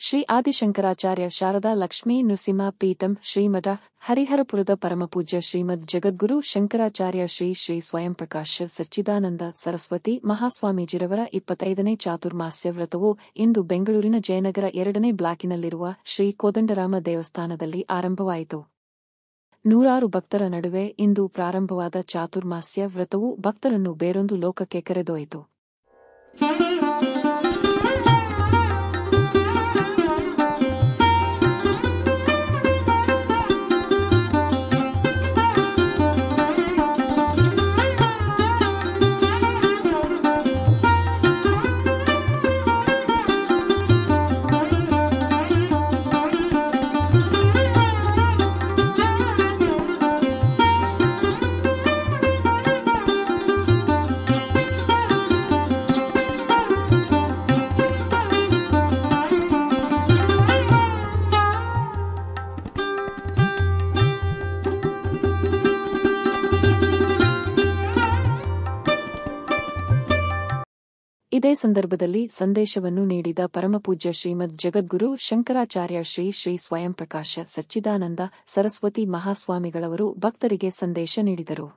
ಶ್ರೀ ಆದಿಶಂಕರಾಚಾರ್ಯ ಶಾರದಾ ಲಕ್ಷ್ಮೀ ನೃಸಿಂಹ ಪೀಠಂ ಶ್ರೀಮಠ ಹರಿಹರಪುರದ ಪರಮಪೂಜ್ಯ ಶ್ರೀಮದ್ ಜಗದ್ಗುರು ಶಂಕರಾಚಾರ್ಯ ಶ್ರೀ ಶ್ರೀ ಸ್ವಯಂ ಪ್ರಕಾಶ ಸಚ್ಚಿದಾನಂದ ಸರಸ್ವತಿ ಮಹಾಸ್ವಾಮೀಜಿರವರ 25ನೇ ಚಾತುರ್ಮಾಸ್ಯ ವ್ರತವು ಇಂದು ಬೆಂಗಳೂರಿನ ಜಯನಗರ 2ನೇ ಬ್ಲಾಕಿನಲ್ಲಿರುವ ಶ್ರೀ ಕೋದಂಡರಾಮ ದೇವಸ್ಥಾನದಲ್ಲಿ ಆರಂಭವಾಯಿತು. ನೂರಾರು ಭಕ್ತರ ನಡುವೆ ಇಂದು ಪ್ರಾರಂಭವಾದ ಚಾತುರ್ಮಾಸ್ಯ ವ್ರತವು ಭಕ್ತರನ್ನು ಬೇರೊಂದು ಲೋಕಕ್ಕೆ ಕರೆದೊಯ್ಯಿತು. ಇದೇ ಸಂದರ್ಭದಲ್ಲಿ ಸಂದೇಶವನ್ನು ನೀಡಿದ ಪರಮಪೂಜ್ಯ ಶ್ರೀಮದ್ ಜಗದ್ಗುರು ಶಂಕರಾಚಾರ್ಯ ಶ್ರೀ ಶ್ರೀ ಸ್ವಯಂ ಪ್ರಕಾಶ ಸಚ್ಚಿದಾನಂದ ಸರಸ್ವತಿ ಮಹಾಸ್ವಾಮಿಗಳವರು ಭಕ್ತರಿಗೆ ಸಂದೇಶ ನೀಡಿದರು.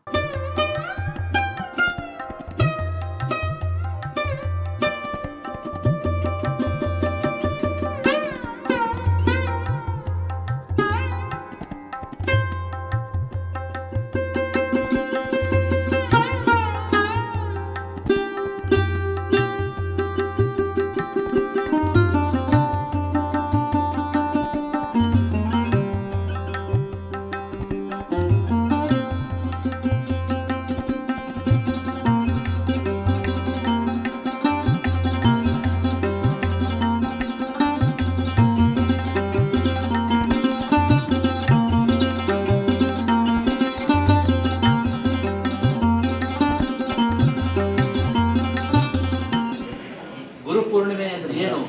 ಗುರುಪೂರ್ಣಿಮೆ ಅಂದ್ರೆ ಏನು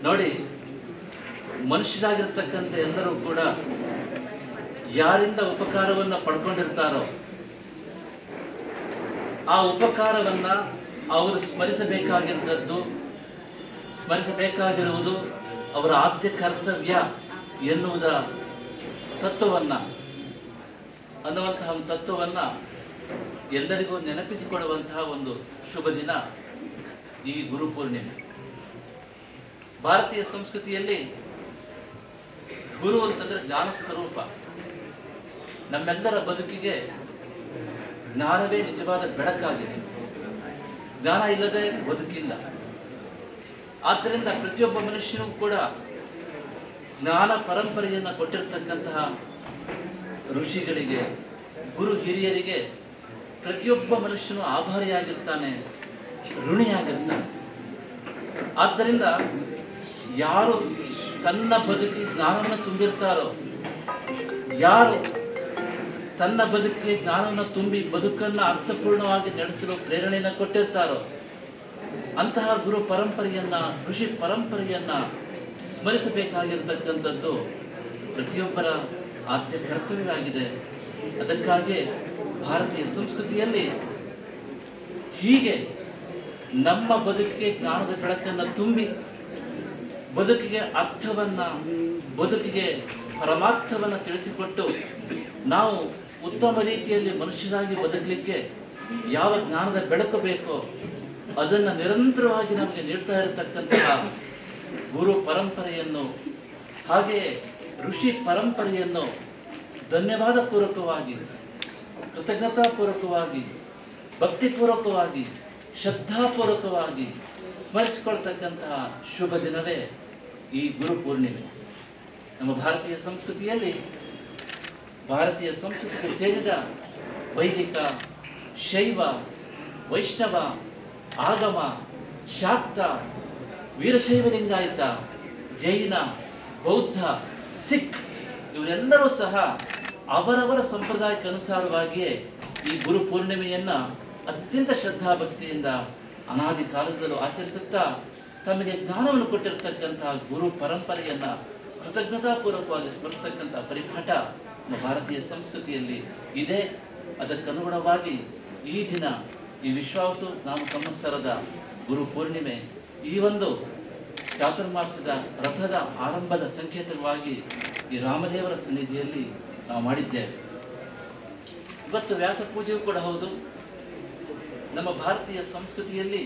ನೋಡಿ, ಮನುಷ್ಯರಾಗಿರ್ತಕ್ಕಂಥ ಎಲ್ಲರೂ ಕೂಡ ಯಾರಿಂದ ಉಪಕಾರವನ್ನ ಪಡ್ಕೊಂಡಿರ್ತಾರೋ ಆ ಉಪಕಾರವನ್ನ ಅವರು ಸ್ಮರಿಸಬೇಕಾಗಿರುವುದು ಅವರ ಆದ್ಯ ಕರ್ತವ್ಯ ಎನ್ನುವುದರ ತತ್ವವನ್ನ ಎಲ್ಲರಿಗೂ ನೆನಪಿಸಿಕೊಡುವಂತಹ ಒಂದು ಶುಭ ದಿನ ಈ ಗುರುಪೂರ್ಣಿಮೆ. ಭಾರತೀಯ ಸಂಸ್ಕೃತಿಯಲ್ಲಿ ಗುರು ಅಂತಂದ್ರೆ ಜ್ಞಾನ ಸ್ವರೂಪ. ನಮ್ಮೆಲ್ಲರ ಬದುಕಿಗೆ ಜ್ಞಾನವೇ ನಿಜವಾದ ಬೆಳಕಾಗಿದೆ. ಜ್ಞಾನ ಇಲ್ಲದೆ ಬದುಕಿಲ್ಲ. ಆದ್ದರಿಂದ ಪ್ರತಿಯೊಬ್ಬ ಮನುಷ್ಯನೂ ಕೂಡ ಜ್ಞಾನ ಪರಂಪರೆಯನ್ನು ಕೊಟ್ಟಿರ್ತಕ್ಕಂತಹ ಋಷಿಗಳಿಗೆ, ಗುರು ಹಿರಿಯರಿಗೆ ಪ್ರತಿಯೊಬ್ಬ ಮನುಷ್ಯನು ಆಭಾರಿಯಾಗಿರ್ತಾನೆ, ಋಣಿಯಾಗಿರ್ತಾನೆ. ಆದ್ದರಿಂದ ಯಾರು ತನ್ನ ಬದುಕಿಗೆ ಜ್ಞಾನವನ್ನು ತುಂಬಿರ್ತಾರೋ, ಯಾರು ತನ್ನ ಬದುಕಿಗೆ ಜ್ಞಾನವನ್ನು ತುಂಬಿ ಬದುಕನ್ನು ಅರ್ಥಪೂರ್ಣವಾಗಿ ನಡೆಸಲು ಪ್ರೇರಣೆಯನ್ನು ಕೊಟ್ಟಿರ್ತಾರೋ ಅಂತಹ ಗುರು ಪರಂಪರೆಯನ್ನ, ಋಷಿ ಪರಂಪರೆಯನ್ನ ಸ್ಮರಿಸಬೇಕಾಗಿರ್ತಕ್ಕಂಥದ್ದು ಪ್ರತಿಯೊಬ್ಬರ ಆದ್ಯ ಕರ್ತವ್ಯವಾಗಿದೆ. ಅದಕ್ಕಾಗಿ ಭಾರತೀಯ ಸಂಸ್ಕೃತಿಯಲ್ಲಿ ಹೀಗೆ ನಮ್ಮ ಬದುಕಿಗೆ ಜ್ಞಾನದ ಬೆಳಕನ್ನು ತುಂಬಿ ಬದುಕಿಗೆ ಅರ್ಥವನ್ನ, ಬದುಕಿಗೆ ಪರಮಾರ್ಥವನ್ನು ತಿಳಿಸಿಕೊಟ್ಟು ನಾವು ಉತ್ತಮ ರೀತಿಯಲ್ಲಿ ಮನುಷ್ಯರಾಗಿ ಬದುಕಲಿಕ್ಕೆ ಯಾವ ಜ್ಞಾನದ ಬೆಳಕು ಬೇಕೋ ಅದನ್ನು ನಿರಂತರವಾಗಿ ನಮಗೆ ನೀಡ್ತಾ ಇರತಕ್ಕಂತಹ ಗುರು ಪರಂಪರೆಯನ್ನು, ಹಾಗೆಯೇ ಋಷಿ ಪರಂಪರೆಯನ್ನು ಧನ್ಯವಾದ ಪೂರ್ವಕವಾಗಿ, ಕೃತಜ್ಞತಾಪೂರ್ವಕವಾಗಿ, ಭಕ್ತಿಪೂರ್ವಕವಾಗಿ, ಶ್ರದ್ಧಾಪೂರ್ವಕವಾಗಿ ಸ್ಮರಿಸಿಕೊಳ್ತಕ್ಕಂತಹ ಶುಭ ದಿನವೇ ಈ ಗುರುಪೂರ್ಣಿಮೆ. ನಮ್ಮ ಭಾರತೀಯ ಸಂಸ್ಕೃತಿಗೆ ಸೇರಿದ ವೈದಿಕ, ಶೈವ, ವೈಷ್ಣವ, ಆಗಮ, ಶಾಕ್ತ, ವೀರಶೈವ ಲಿಂಗಾಯತ, ಜೈನ, ಬೌದ್ಧ, ಸಿಖ್ ಇವರೆಲ್ಲರೂ ಸಹ ಅವರವರ ಸಂಪ್ರದಾಯಕ್ಕೆ ಅನುಸಾರವಾಗಿಯೇ ಈ ಗುರುಪೂರ್ಣಿಮೆಯನ್ನು ಅತ್ಯಂತ ಶ್ರದ್ಧಾಭಕ್ತಿಯಿಂದ ಅನಾದಿ ಕಾಲದಲ್ಲೂ ಆಚರಿಸುತ್ತಾ ತಮಗೆ ಜ್ಞಾನವನ್ನು ಕೊಟ್ಟಿರತಕ್ಕಂತಹ ಗುರು ಪರಂಪರೆಯನ್ನು ಕೃತಜ್ಞತಾಪೂರ್ವಕವಾಗಿ ಸ್ಮರಿಸತಕ್ಕಂಥ ಪರಿಪಾಠ ನಮ್ಮ ಭಾರತೀಯ ಸಂಸ್ಕೃತಿಯಲ್ಲಿ ಇದೆ. ಅದಕ್ಕನುಗುಣವಾಗಿ ಈ ದಿನ ಈ ವಿಶ್ವಾವಸು ನಾಮ ಸಂವತ್ಸರದ ಗುರು ಪೂರ್ಣಿಮೆ ಈ ಒಂದು ಚಾತುರ್ಮಾಸ್ಯದ ರಥದ ಆರಂಭದ ಸಂಕೇತವಾಗಿ ಈ ರಾಮದೇವರ ಸನ್ನಿಧಿಯಲ್ಲಿ ನಾವು ಮಾಡಿದ್ದೇವೆ. ಇವತ್ತು ವ್ಯಾಸ ಪೂಜೆಯೂ ಕೂಡ ಹೌದು. ನಮ್ಮ ಭಾರತೀಯ ಸಂಸ್ಕೃತಿಯಲ್ಲಿ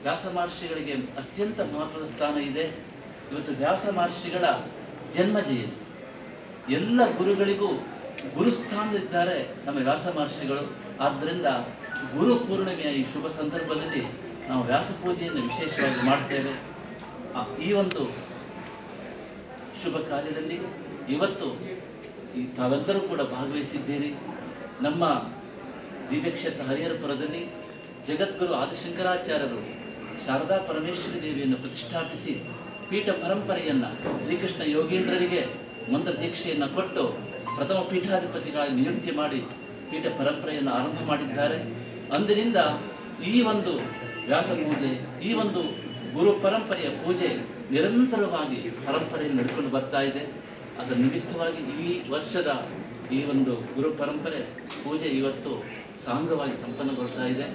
ವ್ಯಾಸ ಮಹರ್ಷಿಗಳಿಗೆ ಅತ್ಯಂತ ಮಹತ್ವದ ಸ್ಥಾನ ಇದೆ. ಇವತ್ತು ವ್ಯಾಸ ಮಹರ್ಷಿಗಳ ಜನ್ಮ ಜಯಂತಿ. ಎಲ್ಲ ಗುರುಗಳಿಗೂ ಗುರುಸ್ಥಾನದಲ್ಲಿದ್ದಾರೆ ನಮ್ಮ ವ್ಯಾಸ ಮಹರ್ಷಿಗಳು. ಆದ್ದರಿಂದ ಗುರು ಪೂರ್ಣಿಮೆಯ ಈ ಶುಭ ಸಂದರ್ಭದಲ್ಲಿ ನಾವು ವ್ಯಾಸ ಪೂಜೆಯನ್ನು ವಿಶೇಷವಾಗಿ ಮಾಡ್ತೇವೆ. ಈ ಒಂದು ಶುಭ ಕಾರ್ಯದಲ್ಲಿ ಇವತ್ತು ತಾವೆಲ್ಲರೂ ಕೂಡ ಭಾಗವಹಿಸಿದ್ದೀರಿ. ನಮ್ಮ ದಿವ್ಯಕ್ಷೇತ್ರ ಹರಿಹರಪುರದಲ್ಲಿ ಜಗದ್ಗುರು ಆದಿಶಂಕರಾಚಾರ್ಯರು ಶಾರದಾ ಪರಮೇಶ್ವರಿ ದೇವಿಯನ್ನು ಪ್ರತಿಷ್ಠಾಪಿಸಿ ಪೀಠ ಪರಂಪರೆಯನ್ನು ಶ್ರೀಕೃಷ್ಣ ಯೋಗೇಂದ್ರರಿಗೆ ಮಂತ್ರ ದೀಕ್ಷೆಯನ್ನು ಕೊಟ್ಟು ಪ್ರಥಮ ಪೀಠಾಧಿಪತಿಗಳಾಗಿ ನಿಯುಕ್ತಿ ಮಾಡಿ ಪೀಠ ಪರಂಪರೆಯನ್ನು ಆರಂಭ ಮಾಡಿದ್ದಾರೆ. ಅಂದಿನಿಂದ ಈ ಒಂದು ವ್ಯಾಸ ಪೂಜೆ, ಈ ಒಂದು ಗುರು ಪರಂಪರೆಯ ಪೂಜೆ ನಿರಂತರವಾಗಿ ಪರಂಪರೆಯಲ್ಲಿ ನಡ್ಕೊಂಡು ಬರ್ತಾ ಇದೆ. ಅದರ ನಿಮಿತ್ತವಾಗಿ ಈ ವರ್ಷದ ಈ ಒಂದು ಗುರು ಪರಂಪರೆ ಪೂಜೆ ಇವತ್ತು ಸಾಂಗವಾಗಿ ಸಂಪನ್ನಗೊಳ್ತಾ ಇದೆ.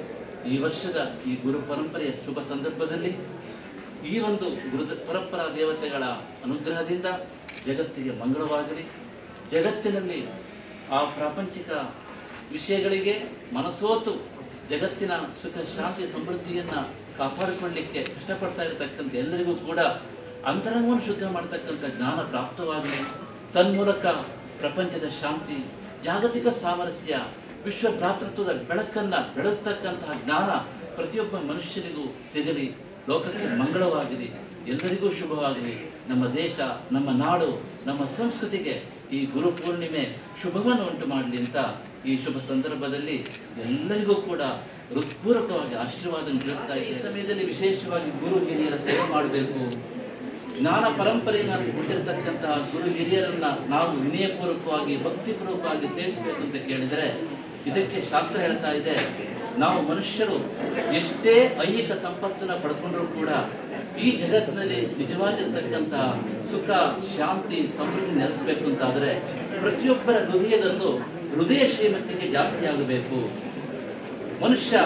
ಈ ವರ್ಷದ ಈ ಗುರು ಪರಂಪರೆಯ ಶುಭ ಸಂದರ್ಭದಲ್ಲಿ ಈ ಒಂದು ಗುರು ಪರಂಪರಾ ದೇವತೆಗಳ ಅನುಗ್ರಹದಿಂದ ಜಗತ್ತಿಗೆ ಮಂಗಳವಾಗಲಿ. ಜಗತ್ತಿನಲ್ಲಿ ಆ ಪ್ರಾಪಂಚಿಕ ವಿಷಯಗಳಿಗೆ ಮನಸೋತು ಜಗತ್ತಿನ ಸುಖ ಶಾಂತಿ ಸಮೃದ್ಧಿಯನ್ನು ಕಾಪಾಡಿಕೊಳ್ಳಲಿಕ್ಕೆ ಕಷ್ಟಪಡ್ತಾ ಇರತಕ್ಕಂಥ ಎಲ್ಲರಿಗೂ ಕೂಡ ಅಂತರಂಗವನ್ನು ಶುದ್ಧ ಮಾಡ್ತಕ್ಕಂಥ ಜ್ಞಾನ ಪ್ರಾಪ್ತವಾಗಲಿ. ತನ್ಮೂಲಕ ಪ್ರಪಂಚದ ಶಾಂತಿ, ಜಾಗತಿಕ ಸಾಮರಸ್ಯ, ವಿಶ್ವ ಭ್ರಾತೃತ್ವದ ಬೆಳಕನ್ನು ಬೆಳಗ್ತಕ್ಕಂತಹ ಜ್ಞಾನ ಪ್ರತಿಯೊಬ್ಬ ಮನುಷ್ಯನಿಗೂ ಸಿಗಲಿ. ಲೋಕಕ್ಕೆ ಮಂಗಳವಾಗಲಿ, ಎಲ್ಲರಿಗೂ ಶುಭವಾಗಲಿ. ನಮ್ಮ ದೇಶ, ನಮ್ಮ ನಾಡು, ನಮ್ಮ ಸಂಸ್ಕೃತಿಗೆ ಈ ಗುರು ಪೂರ್ಣಿಮೆ ಶುಭವನ್ನು ಉಂಟು ಮಾಡಲಿ ಅಂತ ಈ ಶುಭ ಸಂದರ್ಭದಲ್ಲಿ ಎಲ್ಲರಿಗೂ ಕೂಡ ಹೃತ್ಪೂರ್ವಕವಾಗಿ ಆಶೀರ್ವಾದ ತಿಳಿಸ್ತಾ ಈ ಸಮಯದಲ್ಲಿ ವಿಶೇಷವಾಗಿ ಗುರು ಹಿರಿಯರ ಸೇವೆ ಮಾಡಬೇಕು. ಜ್ಞಾನ ಪರಂಪರೆಯನ್ನು ಕೊಟ್ಟಿರತಕ್ಕಂತಹ ಗುರು ಹಿರಿಯರನ್ನ ನಾವು ವಿನಯಪೂರ್ವಕವಾಗಿ ಭಕ್ತಿಪೂರ್ವಕವಾಗಿ ಸೇವಿಸಬೇಕು ಅಂತ ಕೇಳಿದರೆ ಇದಕ್ಕೆ ಶಾಸ್ತ್ರ ಹೇಳ್ತಾ ಇದೆ, ನಾವು ಮನುಷ್ಯರು ಎಷ್ಟೇ ಐಹಿಕ ಸಂಪತ್ತನ್ನು ಪಡ್ಕೊಂಡ್ರೂ ಕೂಡ ಈ ಜಗತ್ತಿನಲ್ಲಿ ನಿಜವಾಗಿರ್ತಕ್ಕಂತಹ ಸುಖ, ಶಾಂತಿ, ಸಮೃದ್ಧಿ ನೆಲೆಸಬೇಕು ಅಂತಾದರೆ ಪ್ರತಿಯೊಬ್ಬರ ಹೃದಯದಲ್ಲೂ ಹೃದಯ ಶ್ರೀಮಂತಿಕೆ ಜಾಸ್ತಿ ಆಗಬೇಕು. ಮನುಷ್ಯ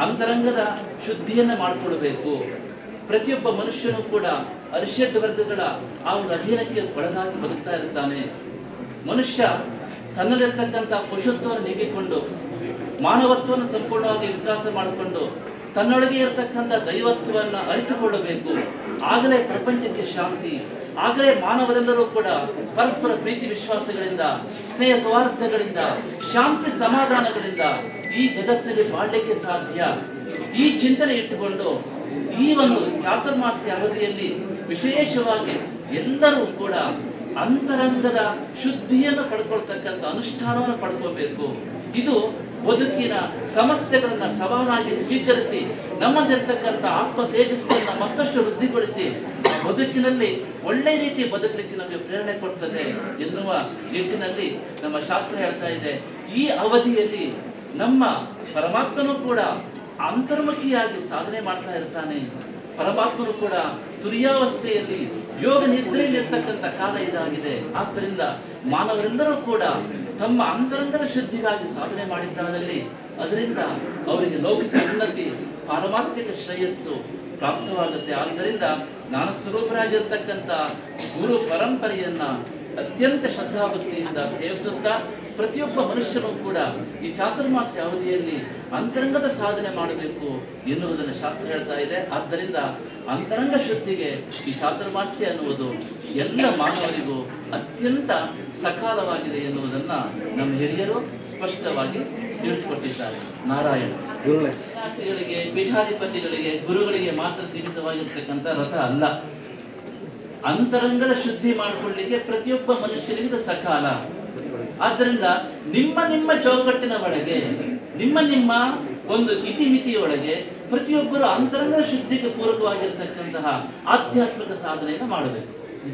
ಅಂತರಂಗದ ಶುದ್ಧಿಯನ್ನು ಮಾಡಿಕೊಳ್ಬೇಕು. ಪ್ರತಿಯೊಬ್ಬ ಮನುಷ್ಯನೂ ಕೂಡ ಅರಿಷಡ್ ವರ್ಗಗಳ ಆ ಒಂದು ಅಧೀನಕ್ಕೆ ಒಳಗಾಗಿ ಬದುಕ್ತಾ ಇರ್ತಾನೆ. ಮನುಷ್ಯ ತನ್ನಲ್ಲಿರ್ತಕ್ಕಂಥ ಪಶುತ್ವವನ್ನು ನೀಗಿಕೊಂಡು ಮಾನವತ್ವವನ್ನು ಸಂಪೂರ್ಣವಾಗಿ ವಿಕಾಸ ಮಾಡಿಕೊಂಡು ತನ್ನೊಳಗೆ ಇರತಕ್ಕಂಥ ದೈವತ್ವವನ್ನು ಅರಿತುಕೊಳ್ಳಬೇಕು. ಆಗಲೇ ಪ್ರಪಂಚಕ್ಕೆ ಶಾಂತಿ, ಆಗಲೇ ಮಾನವರೆಲ್ಲರೂ ಕೂಡ ಪರಸ್ಪರ ಪ್ರೀತಿ ವಿಶ್ವಾಸಗಳಿಂದ, ಸ್ನೇಹ ಸೌಹಾರ್ದಗಳಿಂದ, ಶಾಂತಿ ಸಮಾಧಾನಗಳಿಂದ ಈ ಜಗತ್ತಿನಲ್ಲಿ ಬಾಳಲಿಕ್ಕೆ ಸಾಧ್ಯ. ಈ ಚಿಂತನೆ ಇಟ್ಟುಕೊಂಡು ಈ ಒಂದು ಚಾತುರ್ಮಾಸ್ಯ ಅವಧಿಯಲ್ಲಿ ವಿಶೇಷವಾಗಿ ಎಲ್ಲರೂ ಕೂಡ ಅಂತರಂಗದ ಶುದ್ಧಿಯನ್ನು ಪಡ್ಕೊಳ್ತಕ್ಕಂಥ ಅನುಷ್ಠಾನವನ್ನು ಪಡ್ಕೋಬೇಕು. ಇದು ಬದುಕಿನ ಸಮಸ್ಯೆಗಳನ್ನು ಸವಾಲಾಗಿ ಸ್ವೀಕರಿಸಿ ನಮ್ಮಲ್ಲಿರ್ತಕ್ಕಂಥ ಆತ್ಮ ತೇಜಸ್ಸನ್ನು ಮತ್ತಷ್ಟು ವೃದ್ಧಿಗೊಳಿಸಿ ಬದುಕಿನಲ್ಲಿ ಒಳ್ಳೆ ರೀತಿ ಬದುಕಲಿಕ್ಕೆ ನಮಗೆ ಪ್ರೇರಣೆ ಕೊಡ್ತದೆ ಎನ್ನುವ ನಿಟ್ಟಿನಲ್ಲಿ ನಮ್ಮ ಶಾಸ್ತ್ರ ಹೇಳ್ತಾ ಇದೆ. ಈ ಅವಧಿಯಲ್ಲಿ ನಮ್ಮ ಪರಮಾತ್ಮನೂ ಕೂಡ ಅಂತರ್ಮುಖಿಯಾಗಿ ಸಾಧನೆ ಮಾಡ್ತಾ ಇರ್ತಾನೆ. ಪರಮಾತ್ಮನು ಕೂಡ ತುರಿಯಾವಸ್ಥೆಯಲ್ಲಿ ಯೋಗ ನಿದ್ರೆಯಲ್ಲಿರ್ತಕ್ಕಂಥ ಕಾಲ ಇದಾಗಿದೆ. ಆದ್ದರಿಂದ ಮಾನವರೆಲ್ಲರೂ ಕೂಡ ತಮ್ಮ ಅಂತರಂಗದ ಶುದ್ಧಿಗಾಗಿ ಸಾಧನೆ ಮಾಡಿದ್ದಾದಲ್ಲಿ ಅದರಿಂದ ಅವರಿಗೆ ಲೌಕಿಕ ಉನ್ನತಿ, ಪಾರಮಾರ್ಥಿಕ ಶ್ರೇಯಸ್ಸು ಪ್ರಾಪ್ತವಾಗುತ್ತೆ. ಆದ್ದರಿಂದ ಜ್ಞಾನಸ್ವರೂಪರಾಗಿರ್ತಕ್ಕಂಥ ಗುರು ಪರಂಪರೆಯನ್ನ ಅತ್ಯಂತ ಶ್ರದ್ಧಾಭಕ್ತಿಯಿಂದ ಸೇವಿಸುತ್ತಾ ಪ್ರತಿಯೊಬ್ಬ ಮನುಷ್ಯನೂ ಕೂಡ ಈ ಚಾತುರ್ಮಾಸ್ಯ ಅವಧಿಯಲ್ಲಿ ಅಂತರಂಗದ ಸಾಧನೆ ಮಾಡಬೇಕು ಎನ್ನುವುದನ್ನು ಶಾಸ್ತ್ರ ಹೇಳ್ತಾ ಇದೆ. ಆದ್ದರಿಂದ ಅಂತರಂಗ ಶುದ್ಧಿಗೆ ಈ ಚಾತುರ್ಮಾಸ್ಯ ಎನ್ನುವುದು ಎಲ್ಲ ಮಾನವರಿಗೂ ಅತ್ಯಂತ ಸಕಾಲವಾಗಿದೆ ಎನ್ನುವುದನ್ನು ನಮ್ಮ ಹಿರಿಯರು ಸ್ಪಷ್ಟವಾಗಿ ತಿಳಿಸಿಕೊಟ್ಟಿದ್ದಾರೆ. ನಾರಾಯಣ. ಸನ್ಯಾಸಿಗಳಿಗೆ, ಪೀಠಾಧಿಪತಿಗಳಿಗೆ, ಗುರುಗಳಿಗೆ ಮಾತ್ರ ಸೀಮಿತವಾಗಿರ್ತಕ್ಕಂಥ ರಥ ಅಲ್ಲ. ಅಂತರಂಗದ ಶುದ್ಧಿ ಮಾಡಿಕೊಳ್ಳಲಿಕ್ಕೆ ಪ್ರತಿಯೊಬ್ಬ ಮನುಷ್ಯನಿಗೆ ಸಕಾಲ. ಆದ್ದರಿಂದ ನಿಮ್ಮ ನಿಮ್ಮ ಚೌಕಟ್ಟಿನ ಒಳಗೆ, ನಿಮ್ಮ ಒಂದು ಇತಿಮಿತಿಯೊಳಗೆ ಪ್ರತಿಯೊಬ್ಬರು ಅಂತರಂಗದ ಶುದ್ಧಿಗೆ ಪೂರಕವಾಗಿರ್ತಕ್ಕಂತಹ ಆಧ್ಯಾತ್ಮಿಕ ಸಾಧನೆಯನ್ನು ಮಾಡಬೇಕು.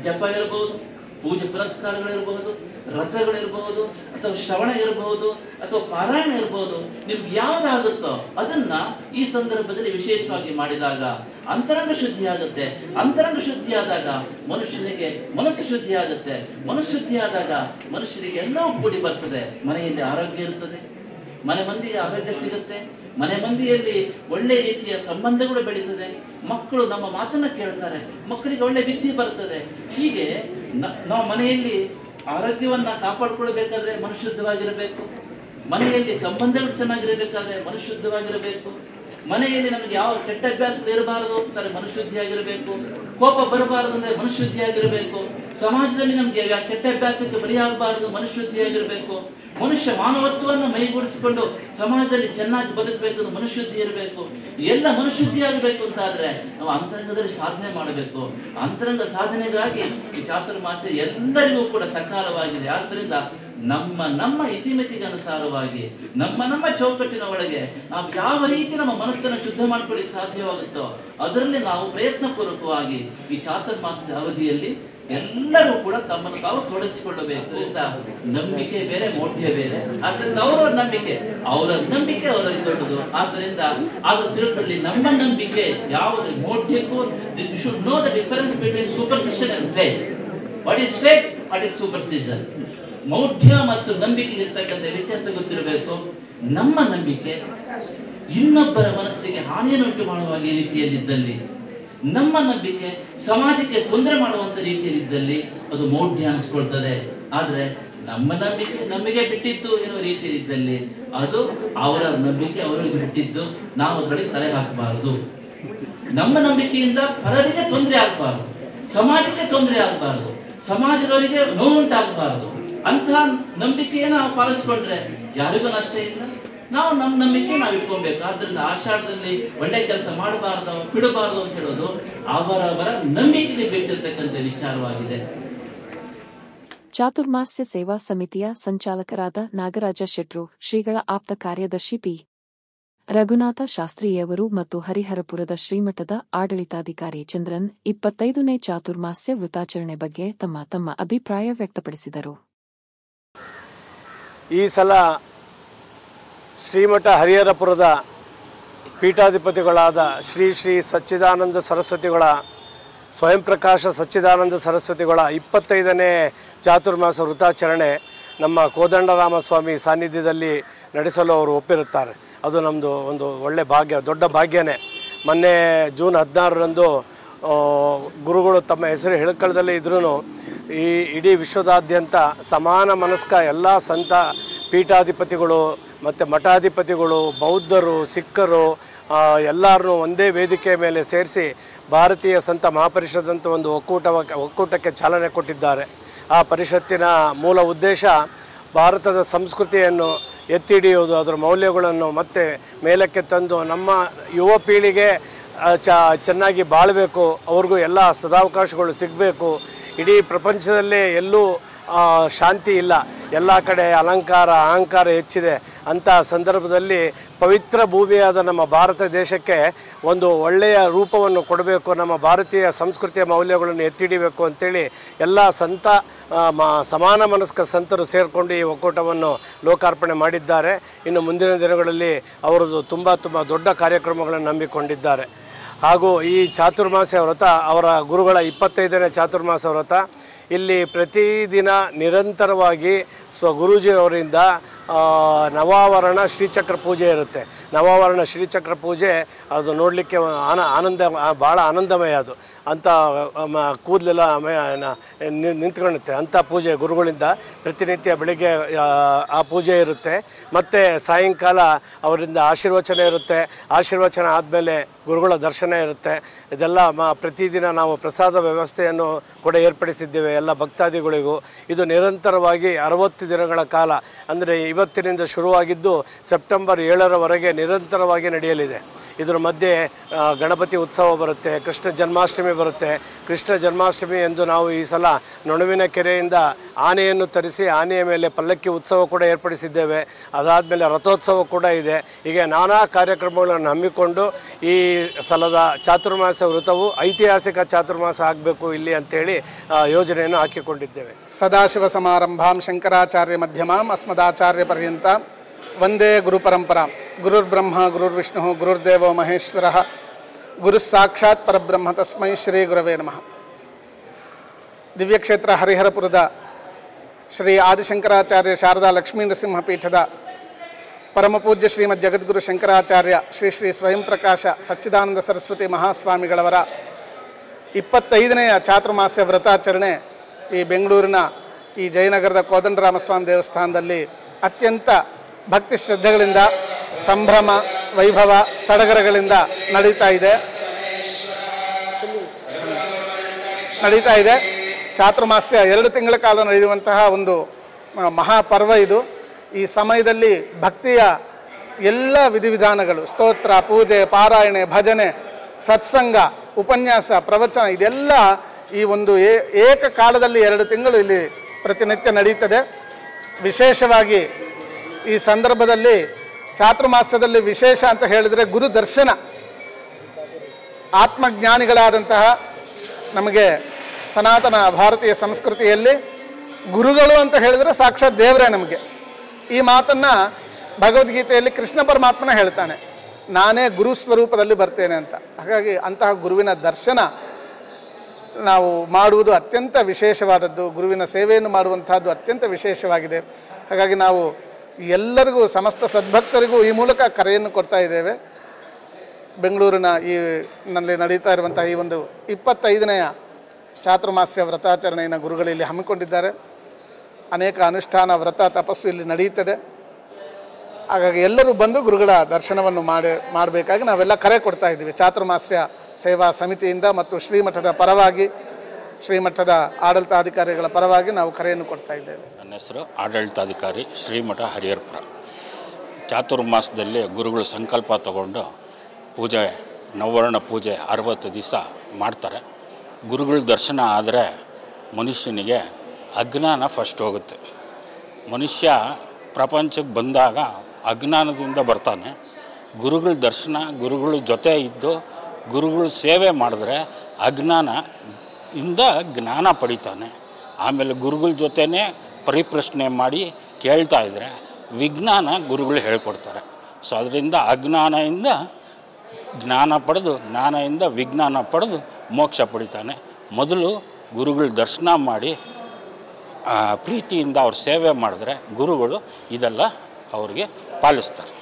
ಜಪ ಇರಬಹುದು, ಪೂಜೆ ಪುರಸ್ಕಾರಗಳಿರಬಹುದು, ರಥಗಳಿರಬಹುದು, ಅಥವಾ ಶ್ರವಣ ಇರಬಹುದು, ಅಥವಾ ಪಾರಾಯಣ ಇರಬಹುದು. ನಿಮ್ಗೆ ಯಾವುದಾಗುತ್ತೋ ಅದನ್ನ ಈ ಸಂದರ್ಭದಲ್ಲಿ ವಿಶೇಷವಾಗಿ ಮಾಡಿದಾಗ ಅಂತರಂಗ ಶುದ್ಧಿ ಆಗುತ್ತೆ. ಅಂತರಂಗ ಶುದ್ಧಿ ಆದಾಗ ಮನುಷ್ಯನಿಗೆ ಮನಸ್ಸು ಶುದ್ಧಿ ಆಗುತ್ತೆ. ಮನಸ್ಸು ಶುದ್ಧಿ ಆದಾಗ ಮನುಷ್ಯನಿಗೆ ಎಲ್ಲವೂ ಕೂಡಿ ಬರ್ತದೆ. ಮನೆಯಲ್ಲಿ ಆರೋಗ್ಯ ಇರ್ತದೆ, ಮನೆ ಮಂದಿಗೆ ಆರೋಗ್ಯ ಸಿಗುತ್ತೆ, ಮನೆ ಮಂದಿಯಲ್ಲಿ ಒಳ್ಳೆ ರೀತಿಯ ಸಂಬಂಧಗಳು ಬೆಳೀತದೆ, ಮಕ್ಕಳು ನಮ್ಮ ಮಾತನ್ನ ಕೇಳ್ತಾರೆ, ಮಕ್ಕಳಿಗೆ ಒಳ್ಳೆ ವಿದ್ಯೆ ಬರ್ತದೆ. ಹೀಗೆ ನಾವು ಮನೆಯಲ್ಲಿ ಆರೋಗ್ಯವನ್ನ ಕಾಪಾಡ್ಕೊಳ್ಬೇಕಾದ್ರೆ ಮನುಶುದ್ಧವಾಗಿರಬೇಕು, ಮನೆಯಲ್ಲಿ ಸಂಬಂಧಗಳು ಚೆನ್ನಾಗಿರಬೇಕಾದ್ರೆ ಮನುಶುದ್ಧವಾಗಿರಬೇಕು, ಮನೆಯಲ್ಲಿ ನಮಗೆ ಯಾವ ಕೆಟ್ಟ ಅಭ್ಯಾಸಗಳು ಇರಬಾರದು ಅಂತಾರೆ ಮನುಶುದ್ಧಿಯಾಗಿರಬೇಕು, ಕೋಪ ಬರಬಾರದು ಅಂದ್ರೆ ಮನುಶುದ್ಧಿಯಾಗಿರಬೇಕು, ಸಮಾಜದಲ್ಲಿ ನಮಗೆ ಯಾವ ಕೆಟ್ಟ ಅಭ್ಯಾಸಕ್ಕೆ ಬಲಿಯಾಗಬಾರದು ಮನುಶುದ್ಧಿಯಾಗಿರಬೇಕು, ಮನುಷ್ಯ ಮಾನವತ್ವವನ್ನು ಮೈಗೂಡಿಸಿಕೊಂಡು ಸಮಾಜದಲ್ಲಿ ಚೆನ್ನಾಗಿ ಬದುಕಬೇಕು, ಮನುಶುದ್ಧಿ ಇರಬೇಕು. ಎಲ್ಲ ಮನುಶುದ್ಧಿಯಾಗಬೇಕು ಅಂತ ಆದ್ರೆ ನಾವು ಅಂತರಂಗದಲ್ಲಿ ಸಾಧನೆ ಮಾಡಬೇಕು. ಅಂತರಂಗ ಸಾಧನೆಗಾಗಿ ಈ ಚಾತುರ್ಮಾಸ್ಯ ಎಲ್ಲರಿಗೂ ಕೂಡ ಸಕಾಲವಾಗಿದೆ. ಆದ್ದರಿಂದ ನಮ್ಮ ಇತಿಮಿತಿಗೆ ಅನುಸಾರವಾಗಿ ನಮ್ಮ ಚೌಕಟ್ಟಿನ ಒಳಗೆ ನಾವು ಯಾವ ರೀತಿ ನಮ್ಮ ಮನಸ್ಸನ್ನು ಶುದ್ಧ ಮಾಡ್ಕೊಳ್ಳಿಕ್ಕೆ ಸಾಧ್ಯವಾಗುತ್ತೋ ಅದರಲ್ಲಿ ನಾವು ಪ್ರಯತ್ನ ಪೂರ್ವಕವಾಗಿ ಈ ಚಾತುರ್ಮಾಸ್ಯದ ಅವಧಿಯಲ್ಲಿ ಎಲ್ಲರೂ ಕೂಡ ತಮ್ಮನ್ನು ತಾವು ತೊಡಗಿಸಿಕೊಳ್ಳಬೇಕು. ನಂಬಿಕೆ ಬೇರೆ, ಮೌಢ್ಯ ಬೇರೆ. ಆದ್ದರಿಂದ ಅವರವರ ನಂಬಿಕೆ ಅವರಲ್ಲಿ ದೊಡ್ಡದು. ಆದ್ದರಿಂದ ಅದು ತಿಳ್ಕೊಳ್ಳಿ. ನಮ್ಮ ನಂಬಿಕೆ ಯಾವುದು ಮೌಢ್ಯಕ್ಕೂ, you should know the difference between superstition and faith. What is faith, what is superstition. ಮೌಢ್ಯ ಮತ್ತು ನಂಬಿಕೆಗೆ ಇರ್ತಕ್ಕಂಥ ವ್ಯತ್ಯಾಸ ಗೊತ್ತಿರಬೇಕು. ನಮ್ಮ ನಂಬಿಕೆ ಇನ್ನೊಬ್ಬರ ಮನಸ್ಸಿಗೆ ಹಾನಿಯನ್ನು ಉಂಟು ಮಾಡುವ ರೀತಿಯಲ್ಲಿದ್ದಲ್ಲಿ, ನಮ್ಮ ನಂಬಿಕೆ ಸಮಾಜಕ್ಕೆ ತೊಂದರೆ ಮಾಡುವಂತ ರೀತಿಯಲ್ಲಿದ್ದಲ್ಲಿ ಅದು ಮೌಢ್ಯ ಅನಿಸ್ಕೊಳ್ತದೆ. ಆದ್ರೆ ನಮ್ಮ ನಂಬಿಕೆ ನಮಗೆ ಬಿಟ್ಟಿದ್ದು ಎನ್ನುವ ರೀತಿಯಲ್ಲಿದ್ದಲ್ಲಿ ಅದು ಅವರ ನಂಬಿಕೆ ಅವರಿಗೆ ಬಿಟ್ಟಿದ್ದು, ನಾವು ಅದರೊಳಗೆ ತಲೆ ಹಾಕಬಾರದು. ನಮ್ಮ ನಂಬಿಕೆಯಿಂದ ಪರರಿಗೆ ತೊಂದರೆ ಆಗಬಾರದು, ಸಮಾಜಕ್ಕೆ ತೊಂದರೆ ಆಗಬಾರದು, ಸಮಾಜದವರಿಗೆ ನೋವುಂಟಾಗಬಾರದು. ಅಂತಹ ನಂಬಿಕೆಯನ್ನು ನಾವು ಪಾಲಿಸ್ಕೊಂಡ್ರೆ ಯಾರಿಗೂ ನಷ್ಟ ಇಲ್ಲ. ನಾವು ನಮ್ಮ ನಂಬಿಕೆ ನಾವು ಇಟ್ಕೊಬೇಕು. ಆದ್ರಿಂದ ಆಷಾಢದಲ್ಲಿ ಒಳ್ಳೆ ಕೆಲಸ ಮಾಡಬಾರ್ದು, ಬಿಡಬಾರ್ದು ಅಂತ ಹೇಳೋದು ಅವರವರ ನಂಬಿಕೆಗೆ ಬಿಟ್ಟಿರ್ತಕ್ಕಂಥ ವಿಚಾರವಾಗಿದೆ. ಚಾತುರ್ಮಾಸ್ಯ ಸೇವಾ ಸಮಿತಿಯ ಸಂಚಾಲಕರಾದ ನಾಗರಾಜ ಶೆಟ್ರು, ಶ್ರೀಗಳ ಆಪ್ತ ಕಾರ್ಯದರ್ಶಿ ಪಿ. ರಘುನಾಥ ಶಾಸ್ತ್ರಿಯವರು ಮತ್ತು ಹರಿಹರಪುರದ ಶ್ರೀಮಠದ ಆಡಳಿತಾಧಿಕಾರಿ ಚಂದ್ರನ್ 25ನೇ ಚಾತುರ್ಮಾಸ್ಯ ವೃತಾಚರಣೆ ಬಗ್ಗೆ ತಮ್ಮ ಅಭಿಪ್ರಾಯ ವ್ಯಕ್ತಪಡಿಸಿದರು. ಈ ಸಲ ಶ್ರೀಮಠ ಹರಿಹರಪುರದ ಪೀಠಾಧಿಪತಿಗಳಾದ ಶ್ರೀ ಶ್ರೀ ಸಚ್ಚಿದಾನಂದ ಸರಸ್ವತಿಗಳ ಸ್ವಯಂ ಪ್ರಕಾಶ ಸಚ್ಚಿದಾನಂದ ಸರಸ್ವತಿಗಳ 25ನೇ ಚಾತುರ್ಮಾಸ ವೃತಾಚರಣೆ ನಮ್ಮ ಕೋದಂಡರಾಮ ಸ್ವಾಮಿ ಸಾನ್ನಿಧ್ಯದಲ್ಲಿ ನಡೆಸಲು ಅವರು ಒಪ್ಪಿರುತ್ತಾರೆ. ಅದು ನಮ್ಮದು ಒಂದು ಒಳ್ಳೆ ಭಾಗ್ಯ, ದೊಡ್ಡ ಭಾಗ್ಯನೇ. ಮೊನ್ನೆ ಜೂನ್ 16ರಂದು ಗುರುಗಳು ತಮ್ಮ ಹೆಸರು ಹೇಳ್ಕೊಳ್ಳದಲ್ಲೇ ಇದ್ರೂ ಈ ಇಡೀ ವಿಶ್ವದಾದ್ಯಂತ ಸಮಾನ ಮನಸ್ಕ ಎಲ್ಲ ಸಂತ ಪೀಠಾಧಿಪತಿಗಳು ಮತ್ತು ಮಠಾಧಿಪತಿಗಳು, ಬೌದ್ಧರು, ಸಿಖ್ಖರು ಎಲ್ಲರನ್ನೂ ಒಂದೇ ವೇದಿಕೆ ಮೇಲೆ ಸೇರಿಸಿ ಭಾರತೀಯ ಸಂತ ಮಹಾಪರಿಷತ್ ಒಂದು ಒಕ್ಕೂಟಕ್ಕೆ ಚಾಲನೆ ಕೊಟ್ಟಿದ್ದಾರೆ. ಆ ಪರಿಷತ್ತಿನ ಮೂಲ ಉದ್ದೇಶ ಭಾರತದ ಸಂಸ್ಕೃತಿಯನ್ನು ಎತ್ತಿ ಹಿಡಿಯುವುದು, ಅದರ ಮೌಲ್ಯಗಳನ್ನು ಮತ್ತೆ ಮೇಲಕ್ಕೆ ತಂದು ನಮ್ಮ ಯುವ ಪೀಳಿಗೆ ಚೆನ್ನಾಗಿ ಬಾಳಬೇಕು, ಅವ್ರಿಗೂ ಎಲ್ಲ ಸದಾವಕಾಶಗಳು ಸಿಗಬೇಕು. ಇಡೀ ಪ್ರಪಂಚದಲ್ಲೇ ಎಲ್ಲೂ ಶಾಂತಿ ಇಲ್ಲ, ಎಲ್ಲ ಕಡೆ ಅಲಂಕಾರ ಅಹಂಕಾರ ಹೆಚ್ಚಿದೆ. ಅಂಥ ಸಂದರ್ಭದಲ್ಲಿ ಪವಿತ್ರ ಭೂಮಿಯಾದ ನಮ್ಮ ಭಾರತ ದೇಶಕ್ಕೆ ಒಂದು ಒಳ್ಳೆಯ ರೂಪವನ್ನು ಕೊಡಬೇಕು, ನಮ್ಮ ಭಾರತೀಯ ಸಂಸ್ಕೃತಿಯ ಮೌಲ್ಯಗಳನ್ನು ಎತ್ತಿಡಿಬೇಕು ಅಂತೇಳಿ ಎಲ್ಲ ಸಮಾನ ಮನಸ್ಕ ಸಂತರು ಸೇರಿಕೊಂಡು ಈ ಒಕ್ಕೂಟವನ್ನು ಲೋಕಾರ್ಪಣೆ ಮಾಡಿದ್ದಾರೆ. ಇನ್ನು ಮುಂದಿನ ದಿನಗಳಲ್ಲಿ ಅವರದು ತುಂಬ ದೊಡ್ಡ ಕಾರ್ಯಕ್ರಮಗಳನ್ನು ನಂಬಿಕೊಂಡಿದ್ದಾರೆ. ಹಾಗೂ ಈ ಚಾತುರ್ಮಾಸ್ಯ ವ್ರತ ಅವರ ಗುರುಗಳ 25ನೇ ಚಾತುರ್ಮಾಸ ವ್ರತ ಇಲ್ಲಿ ಪ್ರತಿದಿನ ನಿರಂತರವಾಗಿ ಗುರೂಜಿಯವರಿಂದ ನವಾವರಣ ಶ್ರೀಚಕ್ರ ಪೂಜೆ ಇರುತ್ತೆ. ನವಾವರಣ ಶ್ರೀಚಕ್ರ ಪೂಜೆ ಅದು ನೋಡಲಿಕ್ಕೆ ಭಾಳ ಆನಂದಮಯ. ಅದು ಅಂಥ ಕೂದಲೆಲ್ಲ ನಿಂತ್ಕೊಳ್ಳುತ್ತೆ. ಅಂಥ ಪೂಜೆ ಗುರುಗಳಿಂದ ಪ್ರತಿನಿತ್ಯ ಬೆಳಿಗ್ಗೆ ಆ ಪೂಜೆ ಇರುತ್ತೆ. ಮತ್ತು ಸಾಯಂಕಾಲ ಅವರಿಂದ ಆಶೀರ್ವಚನ ಇರುತ್ತೆ. ಆಶೀರ್ವಚನ ಆದಮೇಲೆ ಗುರುಗಳ ದರ್ಶನ ಇರುತ್ತೆ. ಇದೆಲ್ಲ ಪ್ರತಿದಿನ ನಾವು ಪ್ರಸಾದ ವ್ಯವಸ್ಥೆಯನ್ನು ಕೂಡ ಏರ್ಪಡಿಸಿದ್ದೇವೆ ಎಲ್ಲ ಭಕ್ತಾದಿಗಳಿಗೂ. ಇದು ನಿರಂತರವಾಗಿ 60 ದಿನಗಳ ಕಾಲ, ಅಂದರೆ ಇವತ್ತಿನಿಂದ ಶುರುವಾಗಿದ್ದು ಸೆಪ್ಟೆಂಬರ್ 7ರವರೆಗೆ ನಿರಂತರವಾಗಿ ನಡೆಯಲಿದೆ. ಇದರ ಮಧ್ಯೆ ಗಣಪತಿ ಉತ್ಸವ ಬರುತ್ತೆ, ಕೃಷ್ಣ ಜನ್ಮಾಷ್ಟಮಿ ಬರುತ್ತೆ. ಕೃಷ್ಣ ಜನ್ಮಾಷ್ಟಮಿ ಎಂದು ನಾವು ಈ ಸಲ ನೊಣವಿನ ಕೆರೆಯಿಂದ ಆನೆಯನ್ನು ತರಿಸಿ ಆನೆಯ ಮೇಲೆ ಪಲ್ಲಕ್ಕಿ ಉತ್ಸವ ಕೂಡ ಏರ್ಪಡಿಸಿದ್ದೇವೆ. ಅದಾದಮೇಲೆ ರಥೋತ್ಸವ ಕೂಡ ಇದೆ. ಹೀಗೆ ನಾನಾ ಕಾರ್ಯಕ್ರಮಗಳನ್ನು ಹಮ್ಮಿಕೊಂಡು ಈ ಸಲದ ಚಾತುರ್ಮಾಸ ವೃತವು ಐತಿಹಾಸಿಕ ಚಾತುರ್ಮಾಸ ಆಗಬೇಕು ಇಲ್ಲಿ ಅಂತೇಳಿ ಯೋಜನೆಯನ್ನು ಹಾಕಿಕೊಂಡಿದ್ದೇವೆ. ಸದಾಶಿವ ಸಮಾರಂಭಾಂ ಶಂಕರಾಚಾರ್ಯ ಮಧ್ಯಮಾಂ ಅಸ್ಮದಾಚಾರ್ಯ ಪರ್ಯಂತ ವಂದೇ ಗುರುಪರಂಪರಾ. ಗುರುರ್ಬ್ರಹ್ಮ ಗುರುರ್ವಿಷ್ಣು ಗುರುರ್ದೇವೋ ಮಹೇಶ್ವರಃ ಗುರು ಸಾಕ್ಷಾತ್ ಪರಬ್ರಹ್ಮ ತಸ್ಮೈ ಶ್ರೀ ಗುರವೇ ನಮಃ. ದಿವ್ಯಕ್ಷೇತ್ರ ಹರಿಹರಪುರದ ಶ್ರೀ ಆದಿಶಂಕರಾಚಾರ್ಯ ಶಾರದಾ ಲಕ್ಷ್ಮೀ ನರಸಿಂಹ ಪೀಠದ ಪರಮಪೂಜ್ಯ ಶ್ರೀಮದ್ ಜಗದ್ಗುರು ಶಂಕರಾಚಾರ್ಯ ಶ್ರೀ ಶ್ರೀ ಸ್ವಯಂ ಪ್ರಕಾಶ ಸಚ್ಚಿದಾನಂದ ಸರಸ್ವತಿ ಮಹಾಸ್ವಾಮಿಗಳವರ 25ನೆಯ ಚಾತುರ್ಮಾಸ್ಯ ವ್ರತಾಚರಣೆ ಈ ಬೆಂಗಳೂರಿನ ಈ ಜಯನಗರದ ಕೋದಂಡರಾಮಸ್ವಾಮಿ ದೇವಸ್ಥಾನದಲ್ಲಿ ಅತ್ಯಂತ ಭಕ್ತಿ ಶ್ರದ್ಧೆಗಳಿಂದ ಸಂಭ್ರಮ ವೈಭವ ಸಡಗರಗಳಿಂದ ನಡೀತಾ ಇದೆ. ಚಾತುರ್ಮಾಸ್ಯ 2 ತಿಂಗಳ ಕಾಲ ನಡೆಯುವಂತಹ ಒಂದು ಮಹಾಪರ್ವ ಇದು. ಈ ಸಮಯದಲ್ಲಿ ಭಕ್ತಿಯ ಎಲ್ಲ ವಿಧಿವಿಧಾನಗಳು, ಸ್ತೋತ್ರ, ಪೂಜೆ, ಪಾರಾಯಣೆ, ಭಜನೆ, ಸತ್ಸಂಗ, ಉಪನ್ಯಾಸ, ಪ್ರವಚನ ಇದೆಲ್ಲ ಈ ಒಂದು ಏಕಕಾಲದಲ್ಲಿ 2 ತಿಂಗಳು ಇಲ್ಲಿ ಪ್ರತಿನಿತ್ಯ ನಡೀತದೆ. ವಿಶೇಷವಾಗಿ ಈ ಸಂದರ್ಭದಲ್ಲಿ ಚಾತುರ್ಮಾಸ್ಯದಲ್ಲಿ ವಿಶೇಷ ಅಂತ ಹೇಳಿದರೆ ಗುರು ದರ್ಶನ. ಆತ್ಮಜ್ಞಾನಿಗಳಾದಂತಹ ನಮಗೆ ಸನಾತನ ಭಾರತೀಯ ಸಂಸ್ಕೃತಿಯಲ್ಲಿ ಗುರುಗಳು ಅಂತ ಹೇಳಿದರೆ ಸಾಕ್ಷಾತ್ ದೇವರೇ ನಮಗೆ. ಈ ಮಾತನ್ನು ಭಗವದ್ಗೀತೆಯಲ್ಲಿ ಕೃಷ್ಣ ಪರಮಾತ್ಮನ ಹೇಳ್ತಾನೆ, ನಾನೇ ಗುರು ಸ್ವರೂಪದಲ್ಲಿ ಬರ್ತೇನೆ ಅಂತ. ಹಾಗಾಗಿ ಅಂತಹ ಗುರುವಿನ ದರ್ಶನ ನಾವು ಮಾಡುವುದು ಅತ್ಯಂತ ವಿಶೇಷವಾದದ್ದು. ಗುರುವಿನ ಸೇವೆಯನ್ನು ಮಾಡುವಂತಹದ್ದು ಅತ್ಯಂತ ವಿಶೇಷವಾಗಿದೆ. ಹಾಗಾಗಿ ನಾವು ಎಲ್ಲರಿಗೂ, ಸಮಸ್ತ ಸದ್ಭಕ್ತರಿಗೂ ಈ ಮೂಲಕ ಕರೆಯನ್ನು ಕೊಡ್ತಾ ಇದ್ದೇವೆ. ಬೆಂಗಳೂರಿನ ನಲ್ಲಿ ನಡೀತಾ ಇರುವಂಥ ಈ ಒಂದು 25ನೆಯ ಚಾತುರ್ಮಾಸ್ಯ ವ್ರತಾಚರಣೆಯನ್ನು ಗುರುಗಳು ಇಲ್ಲಿ ಹಮ್ಮಿಕೊಂಡಿದ್ದಾರೆ. ಅನೇಕ ಅನುಷ್ಠಾನ, ವ್ರತ, ತಪಸ್ಸು ಇಲ್ಲಿ ನಡೆಯುತ್ತದೆ. ಹಾಗಾಗಿ ಎಲ್ಲರೂ ಬಂದು ಗುರುಗಳ ದರ್ಶನವನ್ನು ಮಾಡಬೇಕಾಗಿ ನಾವೆಲ್ಲ ಕರೆ ಕೊಡ್ತಾ ಇದ್ದೀವಿ. ಚಾತುರ್ಮಾಸ್ಯ ಸೇವಾ ಸಮಿತಿಯಿಂದ ಮತ್ತು ಶ್ರೀಮಠದ ಪರವಾಗಿ, ಶ್ರೀಮಠದ ಆಡಳಿತಾಧಿಕಾರಿಗಳ ಪರವಾಗಿ ನಾವು ಕರೆಯನ್ನು ಕೊಡ್ತಾ ಇದ್ದೇವೆ. ನನ್ನ ಹೆಸರು ಆಡಳಿತಾಧಿಕಾರಿ ಶ್ರೀಮಠ ಹರಿಹರಪುರ. ಚಾತುರ್ಮಾಸದಲ್ಲಿ ಗುರುಗಳು ಸಂಕಲ್ಪ ತಗೊಂಡು ಪೂಜೆ, ನವವರ್ಣ ಪೂಜೆ 60 ದಿವಸ ಮಾಡ್ತಾರೆ. ಗುರುಗಳ ದರ್ಶನ ಆದರೆ ಮನುಷ್ಯನಿಗೆ ಅಜ್ಞಾನ ಫಸ್ಟ್ ಹೋಗುತ್ತೆ. ಮನುಷ್ಯ ಪ್ರಪಂಚಕ್ಕೆ ಬಂದಾಗ ಅಜ್ಞಾನದಿಂದ ಬರ್ತಾನೆ. ಗುರುಗಳ ದರ್ಶನ, ಗುರುಗಳ ಜೊತೆ ಇದ್ದು ಗುರುಗಳ ಸೇವೆ ಮಾಡಿದ್ರೆ ಅಜ್ಞಾನ ಇಂದ ಜ್ಞಾನ ಪಡಿತಾನೆ. ಆಮೇಲೆ ಗುರುಗಳ ಜೊತೆನೇ ಪರಿಪ್ರಶ್ನೆ ಮಾಡಿ ಕೇಳ್ತಾ ಇದ್ದರೆ ವಿಜ್ಞಾನ ಗುರುಗಳು ಹೇಳ್ಕೊಡ್ತಾರೆ. ಸೊ ಅದರಿಂದ ಅಜ್ಞಾನದಿಂದ ಜ್ಞಾನ ಪಡೆದು, ಜ್ಞಾನದಿಂದ ವಿಜ್ಞಾನ ಪಡೆದು ಮೋಕ್ಷ ಪಡಿತಾನೆ. ಮೊದಲು ಗುರುಗಳ ದರ್ಶನ ಮಾಡಿ ಪ್ರೀತಿಯಿಂದ ಅವ್ರ ಸೇವೆ ಮಾಡಿದ್ರೆ ಗುರುಗಳು ಇದೆಲ್ಲ ಅವ್ರಿಗೆ ಪಾಲಿಸ್ತಾರೆ.